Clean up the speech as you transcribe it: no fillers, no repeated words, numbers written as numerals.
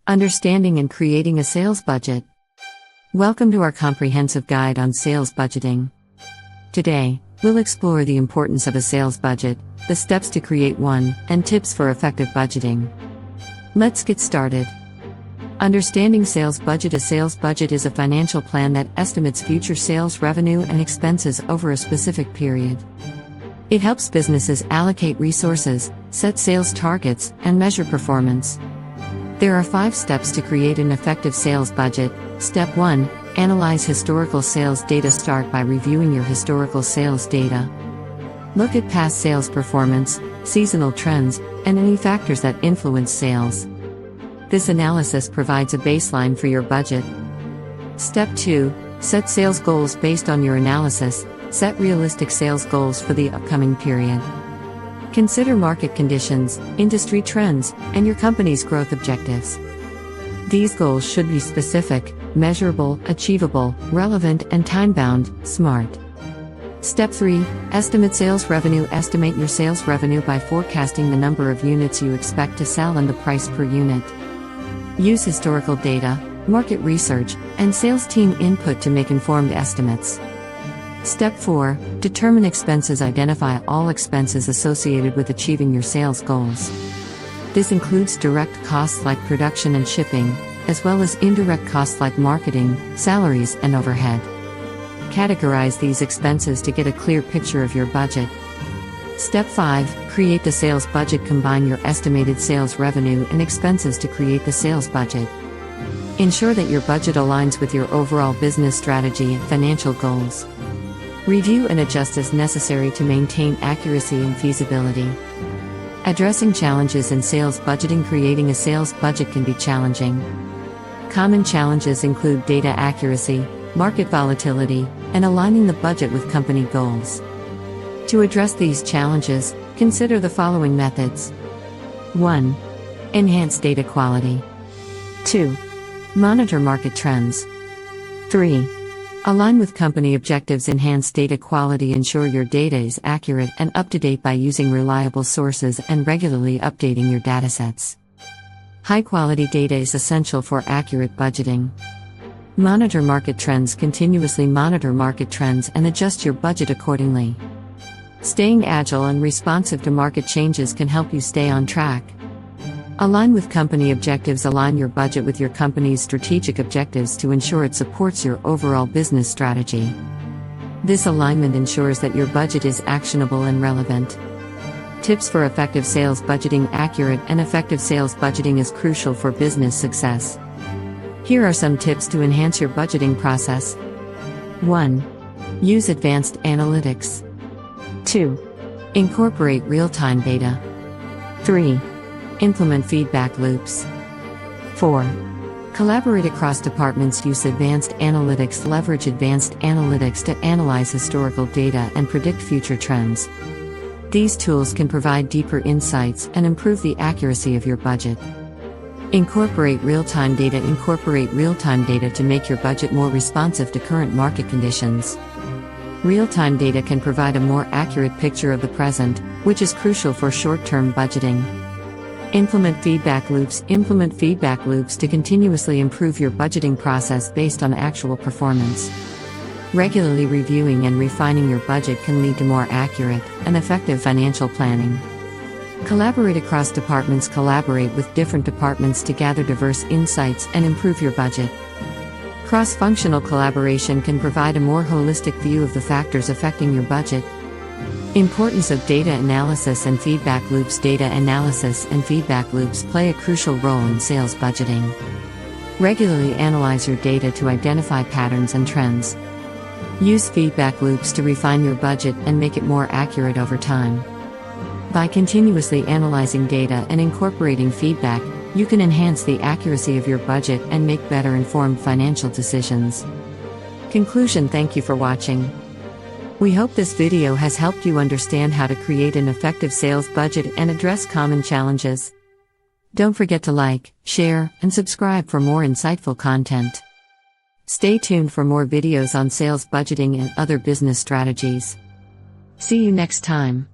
Understanding and creating a sales budget. Welcome to our comprehensive guide on sales budgeting. Today, we'll explore the importance of a sales budget, the steps to create one, and tips for effective budgeting. Let's get started. Understanding sales budget. A sales budget is a financial plan that estimates future sales revenue and expenses over a specific period. It helps businesses allocate resources, set sales targets, and measure performance. There are 5 steps to create an effective sales budget. Step 1. Analyze historical sales data. Start by reviewing your historical sales data. Look at past sales performance, seasonal trends, and any factors that influence sales. This analysis provides a baseline for your budget. Step 2. Set sales goals. Based on your analysis, set realistic sales goals for the upcoming period. Consider market conditions, industry trends, and your company's growth objectives. These goals should be specific, measurable, achievable, relevant, and time-bound. SMART. Step 3. Estimate sales revenue. Estimate your sales revenue by forecasting the number of units you expect to sell and the price per unit. Use historical data, market research, and sales team input to make informed estimates. Step 4. Determine expenses. Identify all expenses associated with achieving your sales goals. This includes direct costs like production and shipping, as well as indirect costs like marketing, salaries, and overhead. Categorize these expenses to get a clear picture of your budget. Step 5. Create the sales budget. Combine your estimated sales revenue and expenses to create the sales budget. Ensure that your budget aligns with your overall business strategy and financial goals. Review and adjust as necessary to maintain accuracy and feasibility. Addressing challenges in sales budgeting. Creating a sales budget can be challenging. Common challenges include data accuracy, market volatility, and aligning the budget with company goals. To address these challenges, consider the following methods. 1. Enhance data quality. 2. Monitor market trends. 3. Align with company objectives. Enhance data quality. Ensure your data is accurate and up-to-date by using reliable sources and regularly updating your datasets. High-quality data is essential for accurate budgeting. Monitor market trends. Continuously monitor market trends and adjust your budget accordingly. Staying agile and responsive to market changes can help you stay on track. Align with company objectives. Align your budget with your company's strategic objectives to ensure it supports your overall business strategy. This alignment ensures that your budget is actionable and relevant. Tips for effective sales budgeting. Accurate and effective sales budgeting is crucial for business success. Here are some tips to enhance your budgeting process. 1. Use advanced analytics. 2. Incorporate real-time data. 3. Implement feedback loops. 4. Collaborate across departments. Use advanced analytics. Leverage advanced analytics to analyze historical data and predict future trends. These tools can provide deeper insights and improve the accuracy of your budget. Incorporate real-time data. Incorporate real-time data to make your budget more responsive to current market conditions. Real-time data can provide a more accurate picture of the present, which is crucial for short-term budgeting. Implement feedback loops. Implement feedback loops to continuously improve your budgeting process based on actual performance. Regularly reviewing and refining your budget can lead to more accurate and effective financial planning. Collaborate across departments. Collaborate with different departments to gather diverse insights and improve your budget. Cross-functional collaboration can provide a more holistic view of the factors affecting your budget. Importance of data analysis and feedback loops. Data analysis and feedback loops play a crucial role in sales budgeting. Regularly analyze your data to identify patterns and trends. Use feedback loops to refine your budget and make it more accurate over time. By continuously analyzing data and incorporating feedback, you can enhance the accuracy of your budget and make better informed financial decisions. Conclusion. Thank you for watching. We hope this video has helped you understand how to create an effective sales budget and address common challenges. Don't forget to like, share, and subscribe for more insightful content. Stay tuned for more videos on sales budgeting and other business strategies. See you next time.